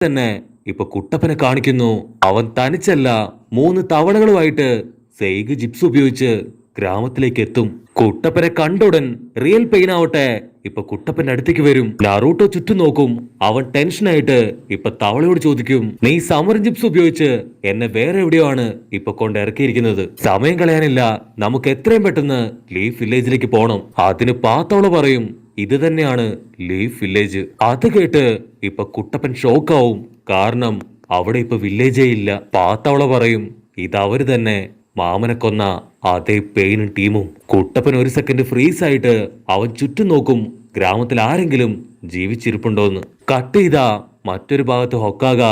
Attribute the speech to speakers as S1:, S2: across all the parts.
S1: തന്നെ ഇപ്പൊ കുട്ടപ്പനെ കാണിക്കുന്നു. അവൻ തനിച്ചല്ല, 3 തവളകളുമായിട്ട് സെയ്ഗ് ജിപ്സ് ഉപയോഗിച്ച് ഗ്രാമത്തിലേക്ക് എത്തും. കുട്ടപ്പനെ കണ്ടുടൻ റിയൽ പെയിൻ ആവട്ടെ ഇപ്പൊ കുട്ടപ്പന്റെ അടുത്തേക്ക് വരും. നറൂട്ടോ ചുറ്റും നോക്കും. അവൻ ടെൻഷനായിട്ട് ഇപ്പൊ തവളയോട് ചോദിക്കും, നീ സമർ ജിപ്സ് ഉപയോഗിച്ച് എന്നെ വേറെ എവിടെയോ ആണ് ഇപ്പൊ കൊണ്ട് ഇറക്കിയിരിക്കുന്നത്. സമയം കളയാനില്ല, നമുക്ക് എത്രയും പെട്ടെന്ന് ലീഫ് വില്ലേജിലേക്ക് പോണം. അതിന് പാത്തവള പറയും, ഇത് തന്നെയാണ് ലീഫ് വില്ലേജ്. അത് കേട്ട് ഇപ്പൊ കുട്ടപ്പൻ ഷോക്കാവും. കാരണം അവിടെ ഇപ്പൊ വില്ലേജേ ഇല്ല. പാത്തവള പറയും, ഇതവര് തന്നെ മാമനെ കൊന്ന അതേ പെയിനും ടീമും. കുട്ടപ്പൻ ഒരു സെക്കൻഡ് ഫ്രീസ് ആയിട്ട് അവൻ ചുറ്റും നോക്കും, ഗ്രാമത്തിൽ ആരെങ്കിലും ജീവിച്ചിരിപ്പുണ്ടോന്ന്. കട്ട് ചെയ്താ മറ്റൊരു ഭാഗത്ത് ഹൊക്കാഗ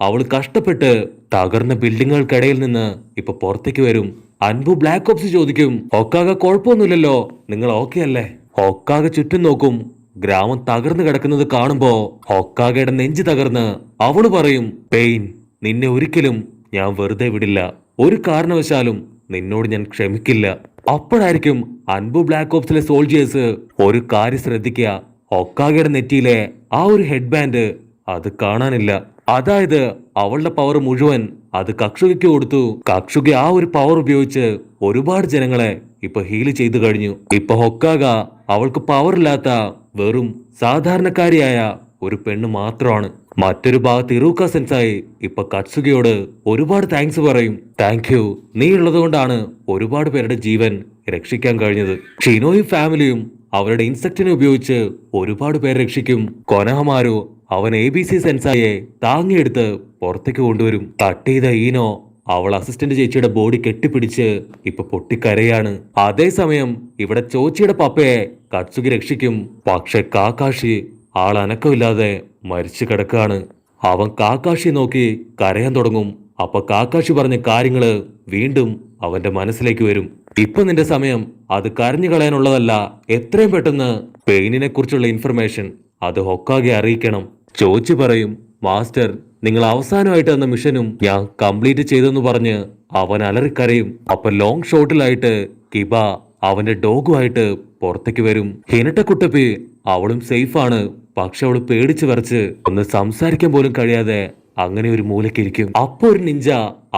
S1: അവള് കഷ്ടപ്പെട്ട് തകർന്ന ബിൽഡിങ്ങുകൾക്കിടയിൽ നിന്ന് ഇപ്പൊ പുറത്തേക്ക് വരും. അൻപു ബ്ലാക്ക് ഓപ്സ് ചോദിക്കും, ഹൊക്കാഗ കുഴപ്പമൊന്നുമില്ലല്ലോ, നിങ്ങൾ ഓക്കെ അല്ലേ? ഹൊക്കാഗ ചുറ്റും നോക്കും. ഗ്രാമം തകർന്നു കിടക്കുന്നത് കാണുമ്പോ ഹൊക്കാഗയുടെ നെഞ്ച് തകർന്ന് അവള് പറയും, പെയിൻ, നിന്നെ ഒരിക്കലും ഞാൻ വെറുതെ വിടില്ല. ഒരു കാരണവശാലും നിന്നോട് ഞാൻ ക്ഷമിക്കില്ല. അപ്പോഴായിരിക്കും അൻപു ബ്ലാക്ക് ഓപ്സിലെ സോൾജിയേഴ്സ് ഒരു കാര്യം ശ്രദ്ധിക്കുക. ഹൊക്കാഗയുടെ നെറ്റിയിലെ ആ ഒരു ഹെഡ് ബാൻഡ് അത് കാണാനില്ല. അതായത് അവളുടെ പവർ മുഴുവൻ അത് കക്ഷുകയ്ക്ക് കൊടുത്തു. കക്ഷുക ആ ഒരു പവർ ഉപയോഗിച്ച് ഒരുപാട് ജനങ്ങളെ ഇപ്പൊ ഹീൽ ചെയ്തു കഴിഞ്ഞു. ഇപ്പൊ ഹൊക്കാഗ അവൾക്ക് പവർ ഇല്ലാത്ത വെറും സാധാരണക്കാരിയായ ഒരു പെണ്ണ് മാത്രമാണ്. മറ്റൊരു ഭാഗത്ത് ഇറൂക്ക സെൻസായി ഇപ്പൊ കത്സുകയോട് ഒരുപാട് താങ്ക്സ് പറയും. താങ്ക് യു, നീ ഉള്ളത് കൊണ്ടാണ് ഒരുപാട് പേരുടെ ജീവൻ രക്ഷിക്കാൻ കഴിഞ്ഞത്. ഷിനോയും ഫാമിലിയും അവരുടെ ഇൻസെക്റ്റിനെ ഉപയോഗിച്ച് ഒരുപാട് പേരെ രക്ഷിക്കും. കൊനഹമാരു അവൻ ABC സെൻസായെ താങ്ങിയെടുത്ത് പുറത്തേക്ക് കൊണ്ടുവരും. കട്ട് ചെയ്ത ഈനോ അവൾ അസിസ്റ്റന്റ് ചേച്ചിയുടെ ബോഡി കെട്ടിപ്പിടിച്ച് ഇപ്പൊ പൊട്ടിക്കരയാണ്. അതേസമയം ഇവിടെ ചോച്ചിയുടെ പപ്പയെ കത്സുകി രക്ഷിക്കും. പക്ഷെ കാക്കാഷി ആൾ അനക്കമില്ലാതെ മരിച്ചു കിടക്കാണ്. അവൻ കാക്കാഷി നോക്കി കരയാൻ തുടങ്ങും. അപ്പൊ കാക്കാഷി പറഞ്ഞ കാര്യങ്ങള് വീണ്ടും അവന്റെ മനസ്സിലേക്ക് വരും. ഇപ്പൊ നിന്റെ സമയം അത് കരഞ്ഞു കളയാനുള്ളതല്ല, എത്രയും പെട്ടെന്ന് പെയിനിനെ കുറിച്ചുള്ള ഇൻഫർമേഷൻ അത് ഹൊക്കാഗെ അറിയിക്കണം. ചോച്ചി പറയും, മാസ്റ്റർ, നിങ്ങൾ അവസാനമായിട്ട് തന്ന മിഷനും ഞാൻ കംപ്ലീറ്റ് ചെയ്തെന്ന് പറഞ്ഞ് അവൻ അലറിക്കരയും. അപ്പൊ ലോങ് ഷോട്ടിലായിട്ട് കിബ അവന്റെ ഡോഗുമായിട്ട് പുറത്തേക്ക് വരും. ഹിനട്ടക്കുട്ടപ്പി അവളും സേഫാണ്. പക്ഷെ അവള് പേടിച്ച് വരച്ച് ഒന്ന് സംസാരിക്കാൻ പോലും കഴിയാതെ അങ്ങനെ ഒരു മൂലയ്ക്ക് ഇരിക്കും. അപ്പൊ ഒരു നിഞ്ച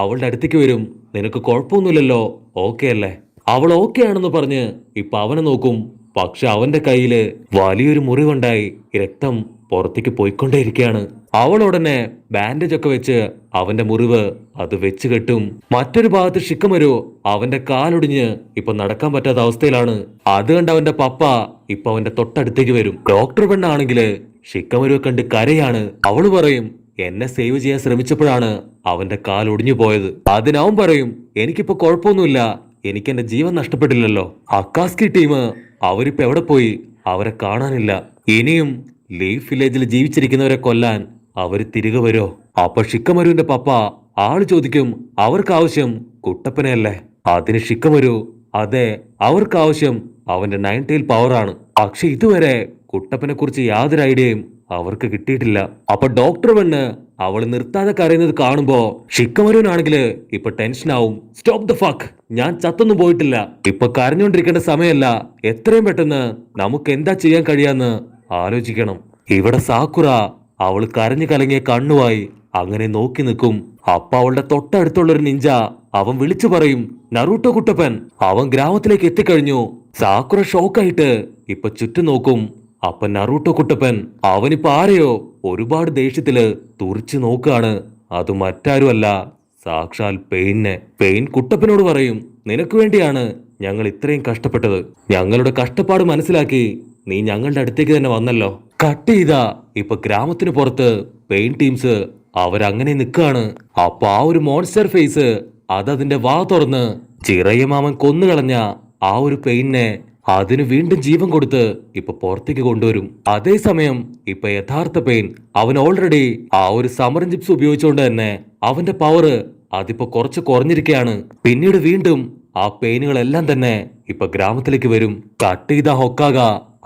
S1: അവളുടെ അടുത്തേക്ക് വരും. നിനക്ക് കുഴപ്പമൊന്നുമില്ലല്ലോ, ഓക്കെ അല്ലേ? അവൾ ഓക്കെ ആണെന്ന് പറഞ്ഞ് ഇപ്പൊ അവനെ നോക്കും. പക്ഷെ അവന്റെ കയ്യില് വലിയൊരു മുറിവുണ്ടായി, രക്തം പുറത്തേക്ക് പോയിക്കൊണ്ടേയിരിക്കുകയാണ്. അവൾ ഉടനെ ബാൻഡേജ് ഒക്കെ വെച്ച് അവന്റെ മുറിവ് അത് വെച്ച് കെട്ടും. മറ്റൊരു ഭാഗത്ത് ഷിക്കമരു അവന്റെ കാലൊടിഞ്ഞ് ഇപ്പൊ നടക്കാൻ പറ്റാത്ത അവസ്ഥയിലാണ്. അത് കണ്ട് അവന്റെ പപ്പ ഇപ്പൊ അവന്റെ തൊട്ടടുത്തേക്ക് വരും. ഡോക്ടർ പെണ്ണാണെങ്കില് ഷിക്കമരുവെ കണ്ട് കരയാണ്. അവള് പറയും, എന്നെ സേവ് ചെയ്യാൻ ശ്രമിച്ചപ്പോഴാണ് അവന്റെ കാൽ ഒടിഞ്ഞു പോയത്. അതിനവൻ പറയും, എനിക്കിപ്പോ കുഴപ്പമൊന്നുമില്ല, എനിക്ക് എന്റെ ജീവൻ നഷ്ടപ്പെട്ടില്ലല്ലോ. അക്കാസ്കി ടീം അവരിപ്പോ എവിടെ പോയി? അവരെ കാണാനില്ല. ഇനിയും ലീഫ് വില്ലേജിൽ ജീവിച്ചിരിക്കുന്നവരെ കൊല്ലാൻ അവര് തിരികെ വരുമോ? അപ്പൊ ഷിക്കമരുവിന്റെ പപ്പ ആള് ചോദിക്കും, അവർക്ക് ആവശ്യം കുട്ടപ്പനെയല്ലേ? അതിന് ഷിക്കമരു, അതെ, അവർക്ക് ആവശ്യം അവന്റെ 9 ടൈൽ പവറാണ്. പക്ഷെ ഇതുവരെ കുട്ടപ്പനെ കുറിച്ച് യാതൊരു ഐഡിയയും അവർക്ക് കിട്ടിയിട്ടില്ല. അപ്പൊ ഡോക്ടർ പെണ്ണ് അവള് നിർത്താതെ കരയുന്നത് കാണുമ്പോ ഷിക്കമരുവിനാണെങ്കില് ഇപ്പൊ ടെൻഷനാവും. സ്റ്റോപ്പ് ദ ഫക്ക്, ഞാൻ ചത്തൊന്നും പോയിട്ടില്ല, ഇപ്പൊ കരഞ്ഞോണ്ടിരിക്കേണ്ട സമയമല്ല, എത്രയും പെട്ടെന്ന് നമുക്ക് എന്താ ചെയ്യാൻ കഴിയാന്ന് ആലോചിക്കണം. ഇവിടെ സാക്കുറ അവള് കരഞ്ഞു കലങ്ങിയ കണ്ണുമായി അങ്ങനെ നോക്കി നിൽക്കും. അപ്പൊ അവളുടെ തൊട്ടടുത്തുള്ളൊരു നിഞ്ച അവൻ വിളിച്ചു പറയും, നറൂട്ടോ കുട്ടപ്പൻ അവൻ ഗ്രാമത്തിലേക്ക് എത്തിക്കഴിഞ്ഞു. സാക്കുറ ഷോക്കായിട്ട് ഇപ്പൊ ചുറ്റും നോക്കും. അപ്പൊ നറൂട്ടോ കുട്ടപ്പൻ അവനിപ്പോ ആരെയോ ഒരുപാട് ദേഷ്യത്തില് തുറിച്ചു നോക്കാണ്. അത് മറ്റാരുമല്ല, സാക്ഷാൽ പെയിനെ. പെയിൻ കുട്ടപ്പനോട് പറയും, നിനക്ക് വേണ്ടിയാണ് ഞങ്ങൾ ഇത്രയും കഷ്ടപ്പെട്ടത്. ഞങ്ങളുടെ കഷ്ടപ്പാട് മനസ്സിലാക്കി നീ ഞങ്ങളുടെ അടുത്തേക്ക് തന്നെ വന്നല്ലോ. കട്ട് ചെയ്താ ഇപ്പൊ ഗ്രാമത്തിന് പുറത്ത് പെയിൻ ടീംസ് അവരങ്ങനെ നിൽക്കാണ്. അപ്പൊ ആ ഒരു മോൺസ്റ്റർ ഫേസ് അതതിന്റെ വാ തുറന്ന് ചിറയമാമൻ കൊന്നുകളഞ്ഞ ആ ഒരു പെയിനെ അതിന് വീണ്ടും ജീവൻ കൊടുത്ത് ഇപ്പൊ പുറത്തേക്ക് കൊണ്ടുവരും. അതേസമയം ഇപ്പൊ യഥാർത്ഥ പെയിൻ അവൻ ഓൾറെഡി ആ ഒരു സമരം ചിപ്സ് ഉപയോഗിച്ചുകൊണ്ട് തന്നെ അവന്റെ പവർ അതിപ്പോ കുറച്ച് കുറഞ്ഞിരിക്കുകയാണ്. പിന്നീട് വീണ്ടും ആ പെയിനുകളെല്ലാം തന്നെ ഇപ്പൊ ഗ്രാമത്തിലേക്ക് വരും. കട്ട് ചെയ്ത ഹൊക്കാഗ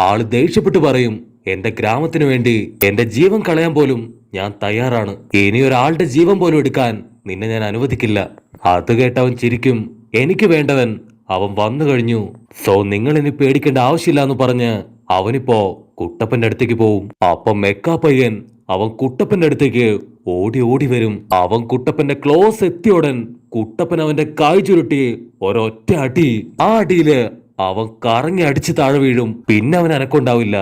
S1: ആള് ദേഷ്യപ്പെട്ട് പറയും, എന്റെ ഗ്രാമത്തിന് വേണ്ടി എന്റെ ജീവൻ കളയാൻ പോലും ഞാൻ തയ്യാറാണ്. ഇനി ഒരാളുടെ ജീവൻ പോലും എടുക്കാൻ നിന്നെ ഞാൻ അനുവദിക്കില്ല. അത് കേട്ടവൻ ചിരിക്കും. എനിക്ക് വേണ്ടവൻ അവൻ വന്നു കഴിഞ്ഞു, സോ നിങ്ങൾ ഇനി പേടിക്കേണ്ട ആവശ്യമില്ല എന്ന് പറഞ്ഞ് അവനിപ്പോ കുട്ടപ്പന്റെ അടുത്തേക്ക് പോവും. അപ്പൊ മെക്കാ പയ്യൻ അവൻ കുട്ടപ്പന്റെ അടുത്തേക്ക് ഓടി ഓടി വരും. അവൻ കുട്ടപ്പന്റെ ക്ലോസ് എത്തിയോടൻ കുട്ടപ്പൻ അവന്റെ കൈ ചുരുട്ടി ഒരൊറ്റ അടി. ആ അടിയില് അവൻ കറങ്ങി അടിച്ച് താഴെ വീഴും. പിന്നെ അവൻ അനക്കൊണ്ടാവില്ല.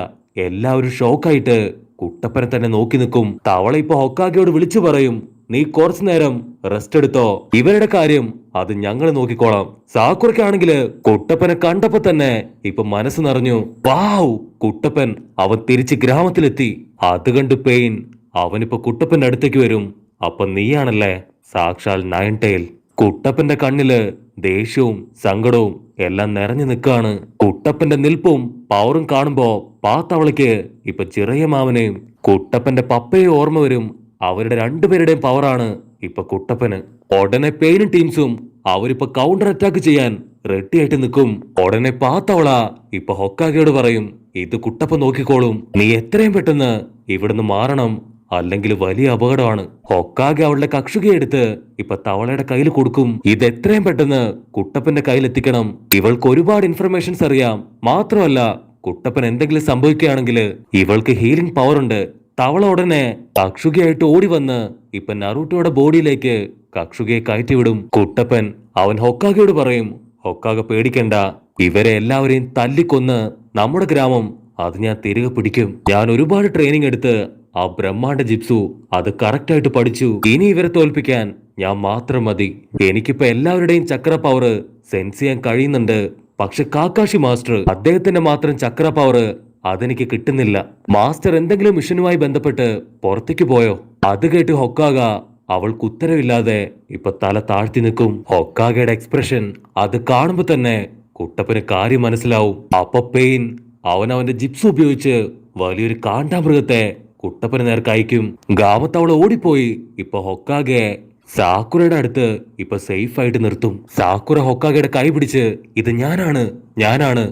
S1: എല്ലാവരും ഷോക്കായിട്ട് കുട്ടപ്പനെ തന്നെ നോക്കി നിൽക്കും. തവള ഇപ്പൊ ഹൊക്കാഗയോട് വിളിച്ചു പറയും, നീ കുറച്ചു നേരം റെസ്റ്റ് എടുത്തോ, ഇവരുടെ കാര്യം അത് ഞങ്ങൾ നോക്കിക്കോളാം. സാക്കുറയ്ക്കാണെങ്കില് കുട്ടപ്പനെ കണ്ടപ്പോ തന്നെ ഇപ്പൊ മനസ്സ് നിറഞ്ഞു. വാവ്, കുട്ടപ്പൻ അവൻ തിരിച്ച് ഗ്രാമത്തിലെത്തി. അത് കണ്ട് പെയിൻ അവനിപ്പോ കുട്ടപ്പന്റെ അടുത്തേക്ക് വരും. അപ്പൊ നീയാണല്ലേ സാക്ഷാൽ നയൻ ടൈൽ. കുട്ടപ്പന്റെ കണ്ണില് ദേഷ്യവും സങ്കടവും എല്ലാം നിറഞ്ഞു നിൽക്കാണ്. കുട്ടപ്പന്റെ നിൽപ്പും പവറും കാണുമ്പോ പാത്തവളയ്ക്ക് ഇപ്പൊ ചെറിയ മാവനെയും കുട്ടപ്പന്റെ പപ്പയെ ഓർമ്മ വരും. അവരുടെ രണ്ടുപേരുടെയും പവറാണ് ഇപ്പൊ കുട്ടപ്പന്. ഉടനെ പെയിനും ടീംസും അവരിപ്പോ കൗണ്ടർ അറ്റാക്ക് ചെയ്യാൻ റെഡി ആയിട്ട് നിൽക്കും. ഉടനെ പാത്തവള ഇപ്പൊ ഹൊക്കാഗയോട് പറയും, ഇത് കുട്ടപ്പൻ നോക്കിക്കോളും, നീ എത്രയും പെട്ടെന്ന് ഇവിടുന്ന് മാറണം, അല്ലെങ്കിൽ വലിയ അപകടമാണ്. ഹൊക്കാഗെ അവളുടെ കക്ഷുകയെ എടുത്ത് ഇപ്പൊ തവളയുടെ കയ്യിൽ കൊടുക്കും. ഇത് എത്രയും പെട്ടെന്ന് കുട്ടപ്പന്റെ കയ്യിൽ എത്തിക്കണം. ഇവൾക്ക് ഒരുപാട് ഇൻഫർമേഷൻസ് അറിയാം. മാത്രമല്ല കുട്ടപ്പൻ എന്തെങ്കിലും സംഭവിക്കുകയാണെങ്കിൽ ഇവൾക്ക് ഹീലിംഗ് പവർ ഉണ്ട്. തവള ഉടനെ കക്ഷുകയായിട്ട് ഓടി വന്ന് ഇപ്പൊ നറൂട്ടോയുടെ ബോഡിയിലേക്ക് കക്ഷുകയെ കയറ്റിവിടും. കുട്ടപ്പൻ അവൻ ഹൊക്കാഗയോട് പറയും, ഹൊക്കാഗ പേടിക്കണ്ട, ഇവരെ എല്ലാവരെയും തല്ലിക്കൊന്ന് നമ്മുടെ ഗ്രാമം അത് ഞാൻ തിരികെ പിടിക്കും. ഞാൻ ഒരുപാട് ട്രെയിനിങ് എടുത്ത് ആ ബ്രഹ്മാണ്ഡ ജിപ്സു അത് കറക്റ്റ് ആയിട്ട് പഠിച്ചു. ഇനി ഇവരെ തോൽപ്പിക്കാൻ ഞാൻ മാത്രം മതി. എനിക്കിപ്പോ എല്ലാവരുടെയും ചക്ര പവർ സെൻസ് ചെയ്യാൻ കഴിയുന്നുണ്ട്. പക്ഷെ കാക്കാഷി മാസ്റ്റർ അദ്ദേഹത്തിന്റെ മാത്രം ചക്ര പവർ അതെനിക്ക് കിട്ടുന്നില്ല. മാസ്റ്റർ എന്തെങ്കിലും മിഷനുമായി ബന്ധപ്പെട്ട് പുറത്തേക്ക് പോയോ? അത് കേട്ട് ഹൊക്കാഗ അവൾക്ക് ഉത്തരവില്ലാതെ ഇപ്പൊ തല താഴ്ത്തി നിൽക്കും. ഹൊക്കാഗയുടെ എക്സ്പ്രഷൻ അത് കാണുമ്പോ തന്നെ കുട്ടപ്പന് കാര്യം മനസ്സിലാവും. അപ്പൊ പെയിൻ അവന്റെ ജിപ്സ് ഉപയോഗിച്ച് വലിയൊരു കാണ്ടാമൃഗത്തെ കുട്ടപ്പന് നേർക്ക് അയക്കും. ഗ്രാമത്തവൾ ഓടിപ്പോയി ഇപ്പൊ ഹൊക്കാഗയെ സാക്കുറയുടെ അടുത്ത് ഇപ്പൊ സേഫ് ആയിട്ട് നിർത്തും. സാക്കുറ ഹൊക്കാഗയുടെ കൈ പിടിച്ച് ഇത് ഞാനാണ്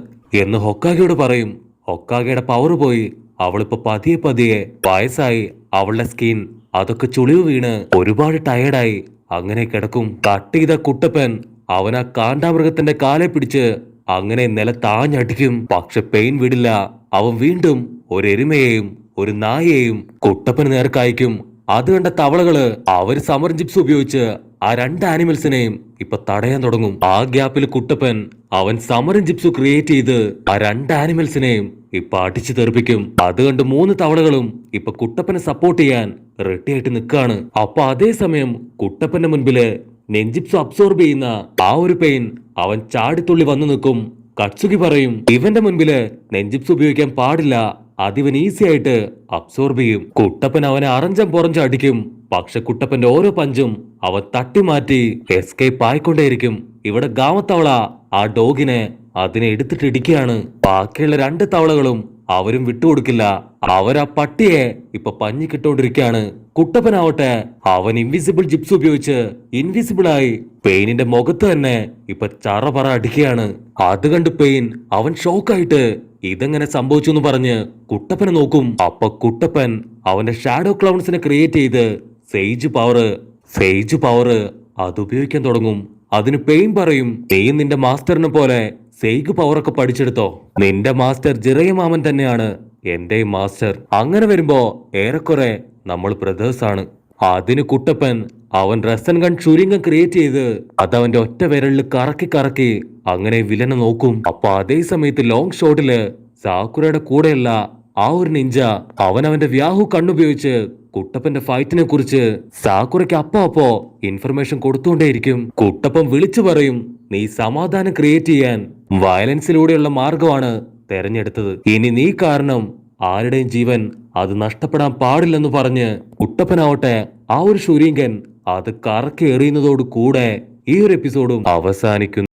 S1: എന്ന് ഹൊക്കാഗയോട് പറയും. ഹൊക്കാഗയുടെ പവർ പോയി അവളിപ്പോ പതിയെ പതിയെ വയസ്സായി. അവളുടെ സ്കിൻ അതൊക്കെ ചുളിവ് വീണ് ഒരുപാട് ടയർഡായി അങ്ങനെ കിടക്കും. കട്ട് ചെയ്ത കുട്ടപ്പൻ അവനാ കാണ്ടാമൃഗത്തിന്റെ കാലെ പിടിച്ച് അങ്ങനെ നിലത്താഞ്ഞടിക്കും. പക്ഷെ പെയിൻ വിടില്ല. അവൻ വീണ്ടും ഒരു എരുമയെയും ഒരു നായയെയും കുട്ടപ്പന് നേർക്കയക്കും. അത് കണ്ട തവളകള് അവര് സമർ ജിപ്സ് ഉപയോഗിച്ച് ആ രണ്ട് ആനിമൽസിനെയും ഇപ്പൊ തടയാൻ തുടങ്ങും. ആ ഗ്യാപ്പിൽ കുട്ടപ്പൻ അവൻ സമരം ജിപ്സ് ക്രിയേറ്റ് ചെയ്ത് ആ രണ്ട് ആനിമൽസിനെയും ഇപ്പൊ അടിച്ചു തെറിപ്പിക്കും. അത് കണ്ട് മൂന്ന് തവളകളും ഇപ്പൊ കുട്ടപ്പനെ സപ്പോർട്ട് ചെയ്യാൻ റെഡി ആയിട്ട് നിൽക്കാണ്. അപ്പൊ അതേസമയം കുട്ടപ്പന്റെ മുൻപില് നെഞ്ചിപ്സ് അബ്സോർബ് ചെയ്യുന്ന ആ ഒരു പെയിൻ അവൻ ചാടിത്തുള്ളി വന്നു നിൽക്കും. കട്സുകി പറയും, ഇവന്റെ മുൻപില് നെഞ്ചിപ്സ് ഉപയോഗിക്കാൻ പാടില്ല, അതിവൻ ഈസി ആയിട്ട് അബ്സോർബ് ചെയ്യും. കുട്ടപ്പൻ അവനെ അറഞ്ചം പുറഞ്ചം അടിക്കും. പക്ഷെ കുട്ടപ്പന്റെ ഓരോ പഞ്ചും അവൻ തട്ടി മാറ്റി എസ്കേപ്പ് ആയിക്കൊണ്ടേയിരിക്കും. ഇവിടെ ഗാമത്തവള ആ ഡോഗിനെ അതിനെ എടുത്തിട്ടിടിക്കുകയാണ്. ബാക്കിയുള്ള രണ്ട് തവളകളും അവരും വിട്ടുകൊടുക്കില്ല. അവരാ പട്ടിയെ ഇപ്പൊ പഞ്ഞിക്കിട്ടോണ്ടിരിക്കുകയാണ്. കുട്ടപ്പനാവട്ടെ അവൻ ഇൻവിസിബിൾ ജിപ്സ് ഉപയോഗിച്ച് ഇൻവിസിബിൾ ആയി പെയിനിന്റെ മുഖത്ത് തന്നെ ഇപ്പൊ ചറപറ അടിക്കുകയാണ്. അത് കണ്ട് പെയിൻ അവൻ ഷോക്കായിട്ട് ഇതെങ്ങനെ സംഭവിച്ചു എന്ന് പറഞ്ഞ് കുട്ടപ്പനെ നോക്കും. അപ്പൊ കുട്ടപ്പൻ അവന്റെ ഷാഡോ ക്ലൗൺസിനെ ക്രിയേറ്റ് ചെയ്ത് സേജ് പവർ അത് ഉപയോഗിക്കാൻ തുടങ്ങും. അതിന് പെയിൻ പറയും, നീ നിന്റെ മാസ്റ്ററിനെ പോലെ സെയ്ഗ് പവറൊക്കെ പഠിച്ചെടുത്തോ. നിന്റെ മാസ്റ്റർ ജിറയമാമൻ തന്നെയാണ് എന്റെ മാസ്റ്റർ. അങ്ങനെ വരുമ്പോ ഏറെക്കുറെ നമ്മൾ ബ്രദേഴ്സ് ആണ്. അതിന് കുട്ടപ്പൻ അവൻ റസൻ ഗൺ ഷൂരിംഗം ക്രിയേറ്റ് ചെയ്ത് അതവന്റെ ഒറ്റ വിരലിൽ കറക്കി അങ്ങനെ വില്ലനെ നോക്കും. അപ്പൊ അതേ സമയത്ത് ലോങ് ഷോട്ടില് സാക്കുറയുടെ കൂടെയല്ല ആ ഒരു നിഞ്ച അവന്റെ വ്യാഹു കണ്ണുപയോഗിച്ച് കുട്ടപ്പന്റെ ഫൈറ്റിനെ കുറിച്ച് സാക്കുറയ്ക്ക് അപ്പോ ഇൻഫർമേഷൻ കൊടുത്തുകൊണ്ടേയിരിക്കും. കുട്ടപ്പൻ വിളിച്ചു പറയും, നീ സമാധാനം ക്രിയേറ്റ് ചെയ്യാൻ വയലൻസിലൂടെയുള്ള മാർഗമാണ് തെരഞ്ഞെടുത്തത്. ഇനി നീ കാരണം ആരുടെയും ജീവൻ അത് നഷ്ടപ്പെടാൻ പാടില്ലെന്ന് പറഞ്ഞ് കുട്ടപ്പനാവട്ടെ ആ ഒരു ശൂരീങ്കൻ അത് കറക്കി എറിയുന്നതോട് കൂടെ ഈ ഒരു എപ്പിസോഡും അവസാനിക്കുന്നു.